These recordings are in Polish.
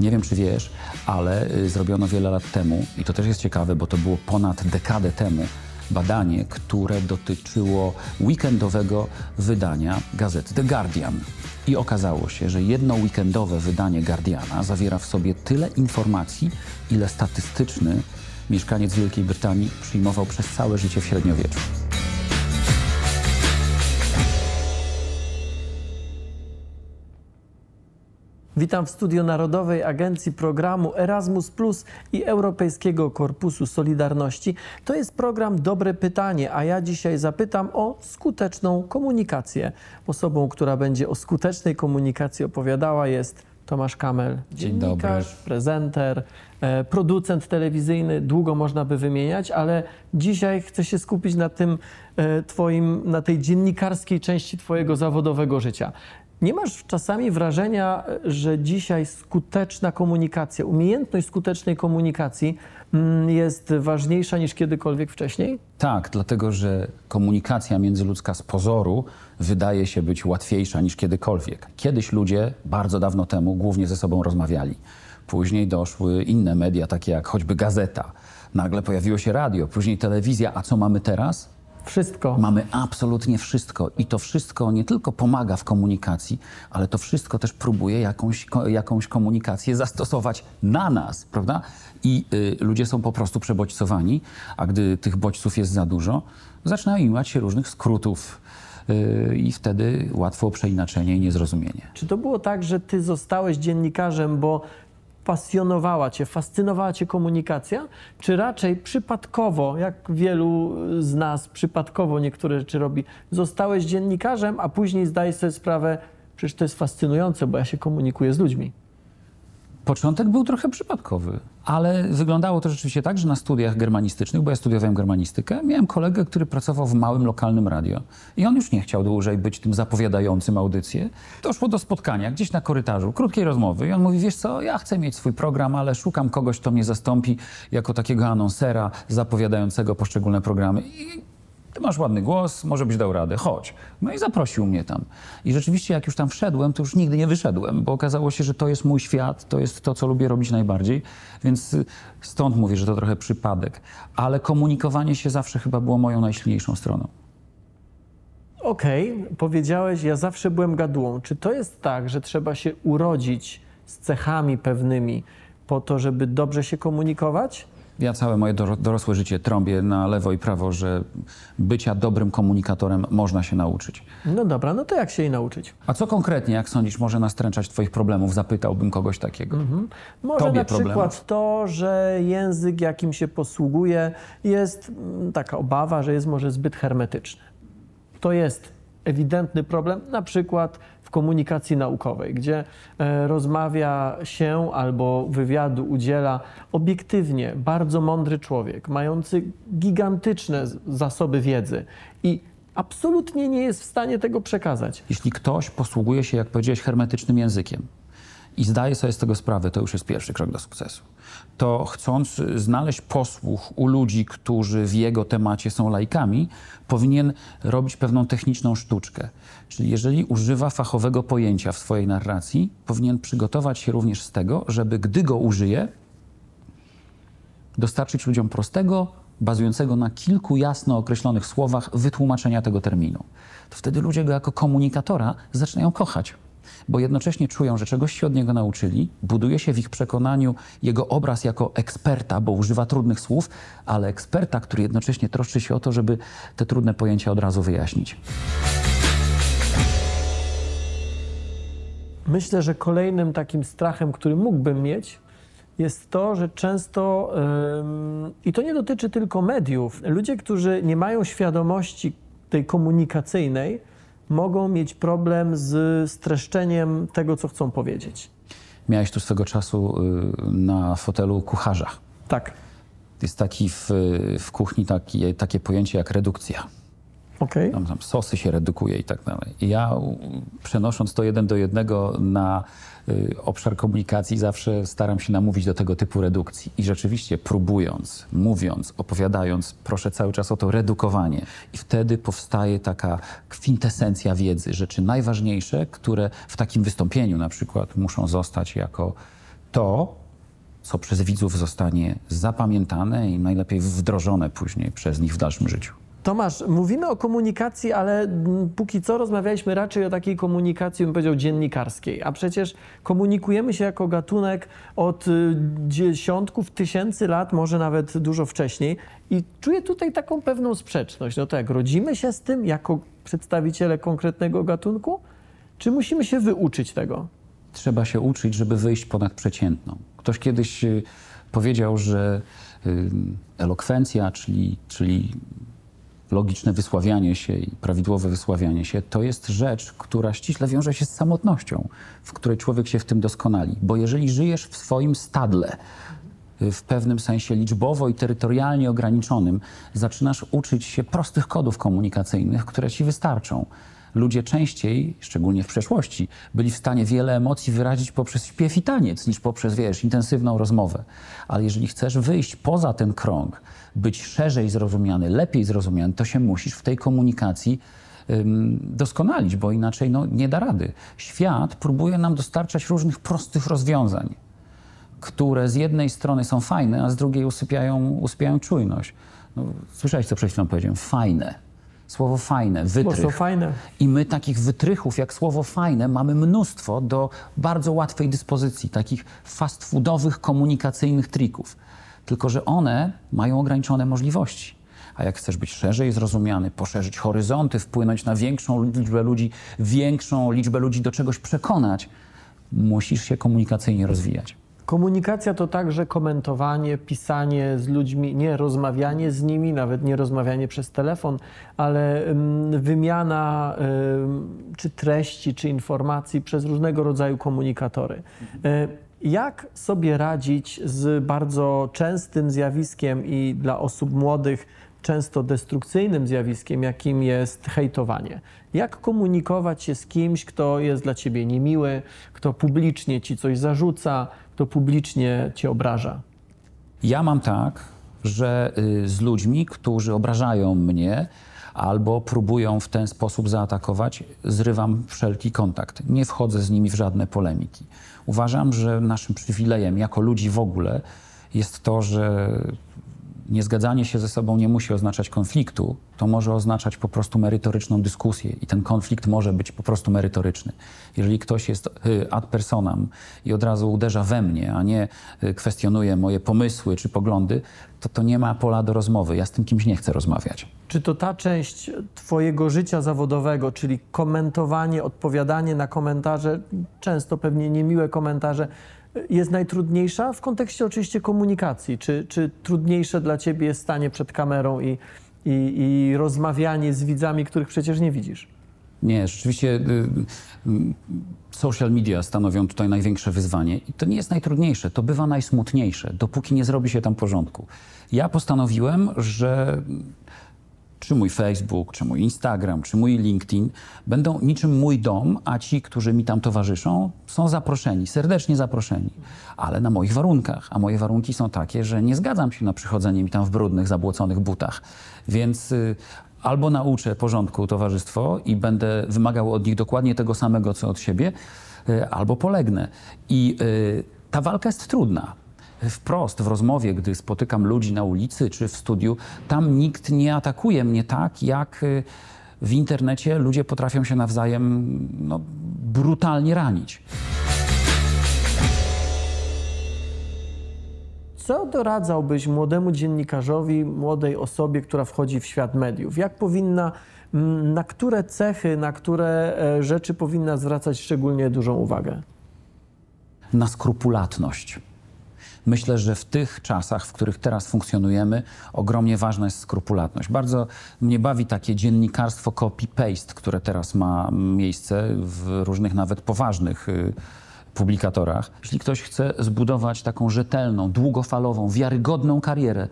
Nie wiem, czy wiesz, ale zrobiono wiele lat temu, i to też jest ciekawe, bo to było ponad dekadę temu, badanie, które dotyczyło weekendowego wydania gazety The Guardian. I okazało się, że jedno weekendowe wydanie Guardiana zawiera w sobie tyle informacji, ile statystyczny mieszkaniec Wielkiej Brytanii przyjmował przez całe życie w średniowieczu. Witam w studiu Narodowej Agencji Programu Erasmus+ i Europejskiego Korpusu Solidarności. To jest program Dobre Pytanie, a ja dzisiaj zapytam o skuteczną komunikację. Osobą, która będzie o skutecznej komunikacji opowiadała, jest Tomasz Kamel. Dziennikarz, prezenter, producent telewizyjny. Długo można by wymieniać, ale dzisiaj chcę się skupić na tym na tej dziennikarskiej części twojego zawodowego życia. Nie masz czasami wrażenia, że dzisiaj skuteczna komunikacja, umiejętność skutecznej komunikacji jest ważniejsza niż kiedykolwiek wcześniej? Tak, dlatego że komunikacja międzyludzka z pozoru wydaje się być łatwiejsza niż kiedykolwiek. Kiedyś ludzie, bardzo dawno temu, głównie ze sobą rozmawiali. Później doszły inne media, takie jak choćby gazeta. Nagle pojawiło się radio, później telewizja. A co mamy teraz? Wszystko. Mamy absolutnie wszystko i to wszystko nie tylko pomaga w komunikacji, ale to wszystko też próbuje jakąś komunikację zastosować na nas, prawda? I ludzie są po prostu przebodźcowani, a gdy tych bodźców jest za dużo, zaczynają imiać się różnych skrótów i wtedy łatwo o przeinaczenie i niezrozumienie. Czy to było tak, że ty zostałeś dziennikarzem, bo pasjonowała cię, fascynowała cię komunikacja, czy raczej przypadkowo, jak wielu z nas przypadkowo niektóre rzeczy robi, zostałeś dziennikarzem, a później zdajesz sobie sprawę, przecież to jest fascynujące, bo ja się komunikuję z ludźmi. Początek był trochę przypadkowy, ale wyglądało to rzeczywiście tak, że na studiach germanistycznych, bo ja studiowałem germanistykę, miałem kolegę, który pracował w małym, lokalnym radio. I on już nie chciał dłużej być tym zapowiadającym audycję. Doszło do spotkania gdzieś na korytarzu, krótkiej rozmowy i on mówi, wiesz co, ja chcę mieć swój program, ale szukam kogoś, kto mnie zastąpi jako takiego anonsera zapowiadającego poszczególne programy. Ty masz ładny głos, może byś dał radę, chodź. No i zaprosił mnie tam. I rzeczywiście jak już tam wszedłem, to już nigdy nie wyszedłem, bo okazało się, że to jest mój świat, to jest to, co lubię robić najbardziej, więc stąd mówię, że to trochę przypadek. Ale komunikowanie się zawsze chyba było moją najsilniejszą stroną. Okej, powiedziałeś, ja zawsze byłem gadułą. Czy to jest tak, że trzeba się urodzić z cechami pewnymi po to, żeby dobrze się komunikować? Ja całe moje dorosłe życie trąbię na lewo i prawo, że bycia dobrym komunikatorem można się nauczyć. No dobra, no to jak się jej nauczyć? A co konkretnie, jak sądzisz, może nastręczać twoich problemów? Zapytałbym kogoś takiego. Może Tobie na przykład problemów. to, że język, jakim się posługuje, jest taka obawa, że jest może zbyt hermetyczny. To jest ewidentny problem, na przykład w komunikacji naukowej, gdzie rozmawia się albo wywiadu udziela obiektywnie bardzo mądry człowiek, mający gigantyczne zasoby wiedzy i absolutnie nie jest w stanie tego przekazać. Jeśli ktoś posługuje się, jak powiedziałeś, hermetycznym językiem i zdaje sobie z tego sprawę, to już jest pierwszy krok do sukcesu. To chcąc znaleźć posłuch u ludzi, którzy w jego temacie są laikami, powinien robić pewną techniczną sztuczkę. Czyli jeżeli używa fachowego pojęcia w swojej narracji, powinien przygotować się również z tego, żeby gdy go użyje, dostarczyć ludziom prostego, bazującego na kilku jasno określonych słowach wytłumaczenia tego terminu. To wtedy ludzie go jako komunikatora zaczynają kochać, bo jednocześnie czują, że czegoś się od niego nauczyli, buduje się w ich przekonaniu jego obraz jako eksperta, bo używa trudnych słów, ale eksperta, który jednocześnie troszczy się o to, żeby te trudne pojęcia od razu wyjaśnić. Myślę, że kolejnym takim strachem, który mógłbym mieć, jest to, że często, i to nie dotyczy tylko mediów, ludzie, którzy nie mają świadomości tej komunikacyjnej, mogą mieć problem z streszczeniem tego, co chcą powiedzieć. Miałeś tu swego czasu na fotelu kucharza. Tak. Jest taki w kuchni takie pojęcie jak redukcja. Okay. Tam sosy się redukuje i tak dalej. I ja przenosząc to 1 do 1 na obszar komunikacji zawsze staram się namówić do tego typu redukcji. I rzeczywiście próbując, mówiąc, opowiadając, proszę cały czas o to redukowanie. I wtedy powstaje taka kwintesencja wiedzy, rzeczy najważniejsze, które w takim wystąpieniu na przykład muszą zostać jako to, co przez widzów zostanie zapamiętane i najlepiej wdrożone później przez nich w dalszym życiu. Tomasz, mówimy o komunikacji, ale póki co rozmawialiśmy raczej o takiej komunikacji, bym powiedział, dziennikarskiej. A przecież komunikujemy się jako gatunek od dziesiątków tysięcy lat, może nawet dużo wcześniej. I czuję tutaj taką pewną sprzeczność. No to jak rodzimy się z tym jako przedstawiciele konkretnego gatunku, czy musimy się wyuczyć tego? Trzeba się uczyć, żeby wyjść ponad przeciętną. Ktoś kiedyś powiedział, że elokwencja, czyli logiczne wysławianie się i prawidłowe wysławianie się, to jest rzecz, która ściśle wiąże się z samotnością, w której człowiek się w tym doskonali. Bo jeżeli żyjesz w swoim stadle, w pewnym sensie liczbowo i terytorialnie ograniczonym, zaczynasz uczyć się prostych kodów komunikacyjnych, które ci wystarczą. Ludzie częściej, szczególnie w przeszłości, byli w stanie wiele emocji wyrazić poprzez śpiew i taniec, niż poprzez, intensywną rozmowę. Ale jeżeli chcesz wyjść poza ten krąg, być szerzej zrozumiany, lepiej zrozumiany, to się musisz w tej komunikacji doskonalić, bo inaczej nie da rady. Świat próbuje nam dostarczać różnych prostych rozwiązań, które z jednej strony są fajne, a z drugiej usypiają czujność. Słyszałeś, co przed chwilą powiedziałem? Fajne. Słowo fajne, wytrych. Bo są fajne. I my takich wytrychów jak słowo fajne mamy mnóstwo do bardzo łatwej dyspozycji, takich fast foodowych, komunikacyjnych trików. Tylko że one mają ograniczone możliwości. A jak chcesz być szerzej zrozumiany, poszerzyć horyzonty, wpłynąć na większą liczbę ludzi do czegoś przekonać, musisz się komunikacyjnie rozwijać. Komunikacja to także komentowanie, pisanie z ludźmi, nie rozmawianie z nimi, nawet nie rozmawianie przez telefon, ale wymiana czy treści, czy informacji przez różnego rodzaju komunikatory. Jak sobie radzić z bardzo częstym zjawiskiem i dla osób młodych często destrukcyjnym zjawiskiem, jakim jest hejtowanie? Jak komunikować się z kimś, kto jest dla ciebie niemiły, kto publicznie ci coś zarzuca, kto publicznie cię obraża? Ja mam tak, że z ludźmi, którzy obrażają mnie albo próbują w ten sposób zaatakować, zrywam wszelki kontakt. Nie wchodzę z nimi w żadne polemiki. Uważam, że naszym przywilejem jako ludzi w ogóle jest to, że niezgadzanie się ze sobą nie musi oznaczać konfliktu, to może oznaczać po prostu merytoryczną dyskusję i ten konflikt może być po prostu merytoryczny. Jeżeli ktoś jest ad personam i od razu uderza we mnie, a nie kwestionuje moje pomysły czy poglądy, to nie ma pola do rozmowy. Ja z tym kimś nie chcę rozmawiać. Czy to ta część twojego życia zawodowego, czyli komentowanie, odpowiadanie na komentarze, często pewnie niemiłe komentarze, jest najtrudniejsza w kontekście oczywiście komunikacji? Czy trudniejsze dla ciebie jest stanie przed kamerą i rozmawianie z widzami, których przecież nie widzisz? Nie, rzeczywiście social media stanowią tutaj największe wyzwanie i to nie jest najtrudniejsze, to bywa najsmutniejsze, dopóki nie zrobi się tam porządku. Ja postanowiłem, że czy mój Facebook, czy mój Instagram, czy mój LinkedIn będą niczym mój dom, a ci, którzy mi tam towarzyszą, są zaproszeni, serdecznie zaproszeni, ale na moich warunkach. A moje warunki są takie, że nie zgadzam się na przychodzenie mi tam w brudnych, zabłoconych butach. Więc albo nauczę porządku towarzystwo i będę wymagał od nich dokładnie tego samego, co od siebie, albo polegnę. I ta walka jest trudna. Wprost w rozmowie, gdy spotykam ludzi na ulicy czy w studiu, tam nikt nie atakuje mnie tak, jak w internecie ludzie potrafią się nawzajem brutalnie ranić. Co doradzałbyś młodemu dziennikarzowi, młodej osobie, która wchodzi w świat mediów? Jak powinna, na które cechy, na które rzeczy powinna zwracać szczególnie dużą uwagę? Na skrupulatność. Myślę, że w tych czasach, w których teraz funkcjonujemy, ogromnie ważna jest skrupulatność. Bardzo mnie bawi takie dziennikarstwo copy-paste, które teraz ma miejsce w różnych nawet poważnych publikatorach. Jeśli ktoś chce zbudować taką rzetelną, długofalową, wiarygodną karierę,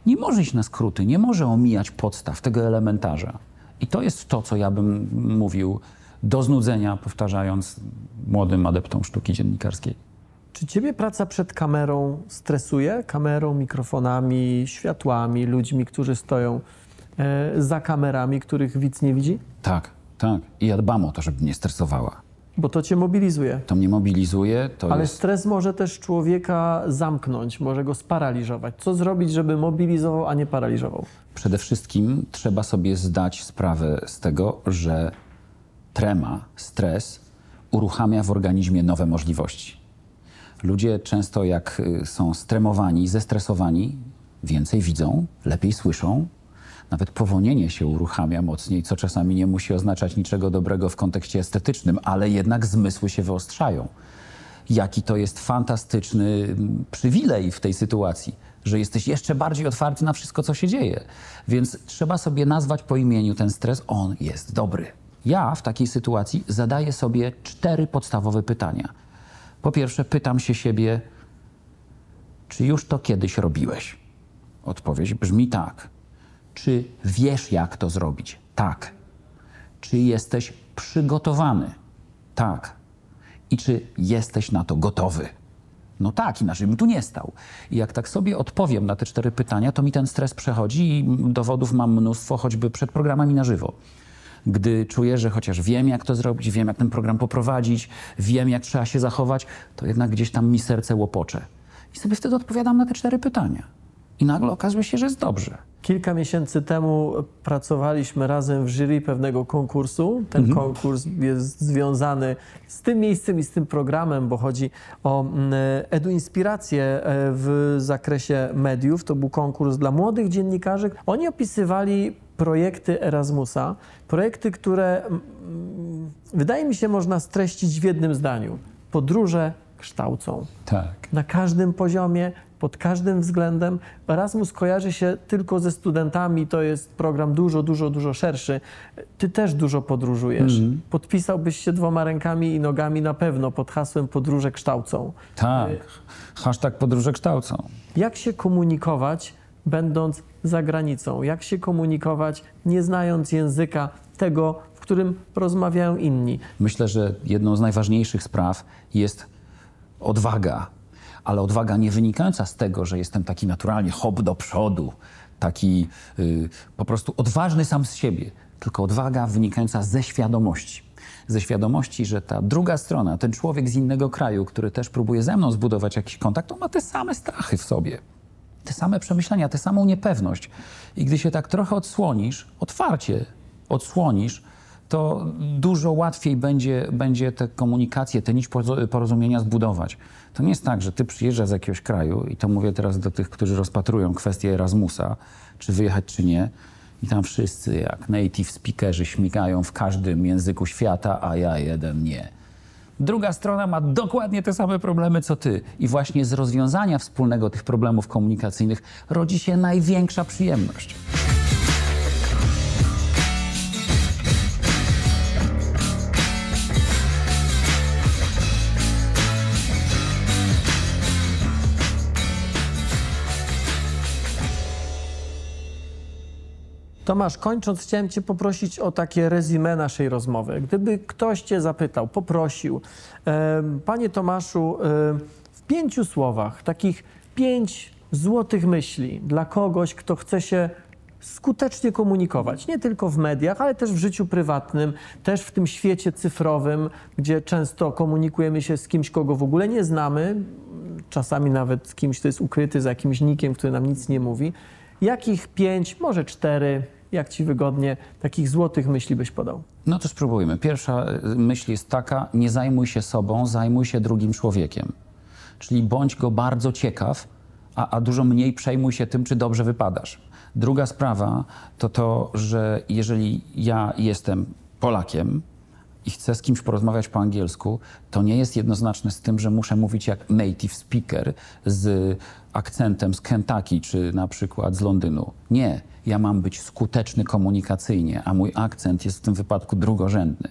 nie może iść na skróty, nie może omijać podstaw tego elementarza. I to jest to, co ja bym mówił do znudzenia, powtarzając młodym adeptom sztuki dziennikarskiej. Czy ciebie praca przed kamerą stresuje? Kamerą, mikrofonami, światłami, ludźmi, którzy stoją za kamerami, których widz nie widzi? Tak, tak. I ja dbam o to, żeby mnie stresowała. Bo to cię mobilizuje. To mnie mobilizuje. Ale stres może też człowieka zamknąć, może go sparaliżować. Co zrobić, żeby mobilizował, a nie paraliżował? Przede wszystkim trzeba sobie zdać sprawę z tego, że trema, stres uruchamia w organizmie nowe możliwości. Ludzie często jak są stremowani, zestresowani, więcej widzą, lepiej słyszą. Nawet powonienie się uruchamia mocniej, co czasami nie musi oznaczać niczego dobrego w kontekście estetycznym, ale jednak zmysły się wyostrzają. Jaki to jest fantastyczny przywilej w tej sytuacji, że jesteś jeszcze bardziej otwarty na wszystko, co się dzieje. Więc trzeba sobie nazwać po imieniu ten stres, on jest dobry. Ja w takiej sytuacji zadaję sobie 4 podstawowe pytania. Po pierwsze, pytam się siebie, czy już to kiedyś robiłeś? Odpowiedź brzmi tak. Czy wiesz, jak to zrobić? Tak. Czy jesteś przygotowany? Tak. I czy jesteś na to gotowy? No tak, inaczej bym tu nie stał. I jak tak sobie odpowiem na te 4 pytania, to mi ten stres przechodzi i dowodów mam mnóstwo, choćby przed programami na żywo. Gdy czuję, że chociaż wiem, jak to zrobić, wiem, jak ten program poprowadzić, wiem, jak trzeba się zachować, to jednak gdzieś tam mi serce łopocze. I sobie wtedy odpowiadam na te 4 pytania. I nagle okazuje się, że jest dobrze. Kilka miesięcy temu pracowaliśmy razem w jury pewnego konkursu. Ten konkurs jest związany z tym miejscem i z tym programem, bo chodzi o eduinspirację w zakresie mediów. To był konkurs dla młodych dziennikarzy. Oni opisywali projekty Erasmusa, projekty, które wydaje mi się można streścić w jednym zdaniu. Podróże kształcą. Tak. Na każdym poziomie, pod każdym względem. Erasmus kojarzy się tylko ze studentami, to jest program dużo szerszy. Ty też dużo podróżujesz. Podpisałbyś się 2 rękami i nogami na pewno pod hasłem Podróże kształcą. Tak, hashtag Podróże kształcą. Jak się komunikować, będąc za granicą? Jak się komunikować, nie znając języka tego, w którym rozmawiają inni? Myślę, że jedną z najważniejszych spraw jest odwaga. Ale odwaga nie wynikająca z tego, że jestem taki naturalnie hop do przodu, taki po prostu odważny sam z siebie, tylko odwaga wynikająca ze świadomości. Ze świadomości, że ta druga strona, ten człowiek z innego kraju, który też próbuje ze mną zbudować jakiś kontakt, on ma te same strachy w sobie, te same przemyślenia, tę samą niepewność. I gdy się tak trochę odsłonisz, otwarcie odsłonisz, to dużo łatwiej będzie tę komunikację, tę nić porozumienia zbudować. To nie jest tak, że ty przyjeżdżasz z jakiegoś kraju i to mówię teraz do tych, którzy rozpatrują kwestię Erasmusa, czy wyjechać, czy nie. I tam wszyscy jak native speakerzy śmigają w każdym języku świata, a ja jeden nie. Druga strona ma dokładnie te same problemy, co ty. I właśnie z rozwiązania wspólnego tych problemów komunikacyjnych rodzi się największa przyjemność. Tomasz, kończąc, chciałem cię poprosić o takie resume naszej rozmowy. Gdyby ktoś cię zapytał, poprosił, panie Tomaszu, w 5 słowach, takich 5 złotych myśli dla kogoś, kto chce się skutecznie komunikować, nie tylko w mediach, ale też w życiu prywatnym, też w tym świecie cyfrowym, gdzie często komunikujemy się z kimś, kogo w ogóle nie znamy, czasami nawet z kimś, kto jest ukryty za jakimś nickiem, który nam nic nie mówi. Jakich 5, może 4, jak ci wygodnie, takich złotych myśli byś podał? No to spróbujmy. Pierwsza myśl jest taka, nie zajmuj się sobą, zajmuj się drugim człowiekiem. Czyli bądź go bardzo ciekaw, a dużo mniej przejmuj się tym, czy dobrze wypadasz. Druga sprawa to to, że jeżeli ja jestem Polakiem i chcę z kimś porozmawiać po angielsku, to nie jest jednoznaczne z tym, że muszę mówić jak native speaker z akcentem z Kentucky czy na przykład z Londynu. Nie, ja mam być skuteczny komunikacyjnie, a mój akcent jest w tym wypadku drugorzędny.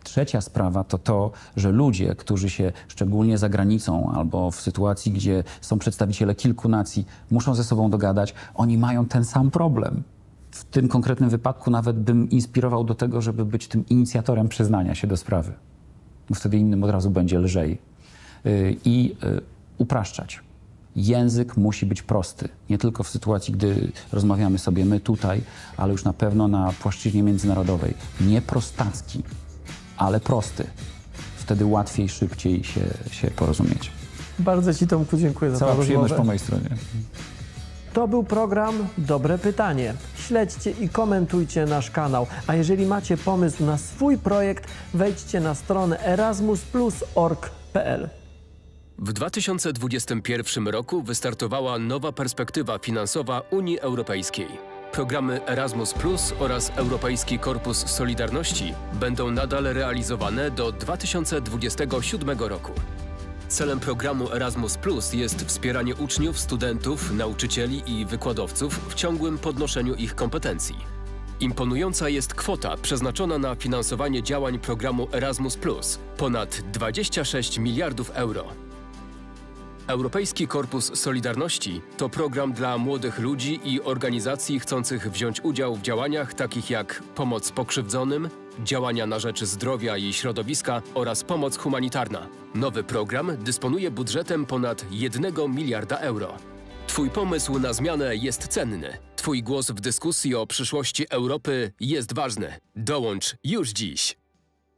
Trzecia sprawa to to, że ludzie, którzy się szczególnie za granicą albo w sytuacji, gdzie są przedstawiciele kilku nacji, muszą ze sobą dogadać, oni mają ten sam problem. W tym konkretnym wypadku nawet bym inspirował do tego, żeby być tym inicjatorem przyznania się do sprawy. Wtedy innym od razu będzie lżej. I upraszczać. Język musi być prosty. Nie tylko w sytuacji, gdy rozmawiamy sobie my tutaj, ale już na pewno na płaszczyźnie międzynarodowej. Nie prostacki, ale prosty. wtedy łatwiej, szybciej się porozumieć. Bardzo Ci, Tomku, dziękuję za Cała tę przyjemność rozmowę. po mojej stronie. To był program Dobre Pytanie. Śledźcie i komentujcie nasz kanał. A jeżeli macie pomysł na swój projekt, wejdźcie na stronę erasmusplus.org.pl. W 2021 roku wystartowała nowa perspektywa finansowa Unii Europejskiej. Programy Erasmus Plus oraz Europejski Korpus Solidarności będą nadal realizowane do 2027 roku. Celem programu Erasmus Plus jest wspieranie uczniów, studentów, nauczycieli i wykładowców w ciągłym podnoszeniu ich kompetencji. Imponująca jest kwota przeznaczona na finansowanie działań programu Erasmus Plus – ponad 26 miliardów euro. Europejski Korpus Solidarności to program dla młodych ludzi i organizacji chcących wziąć udział w działaniach takich jak pomoc pokrzywdzonym, działania na rzecz zdrowia i środowiska oraz pomoc humanitarna. Nowy program dysponuje budżetem ponad 1 miliarda euro. Twój pomysł na zmianę jest cenny. Twój głos w dyskusji o przyszłości Europy jest ważny. Dołącz już dziś.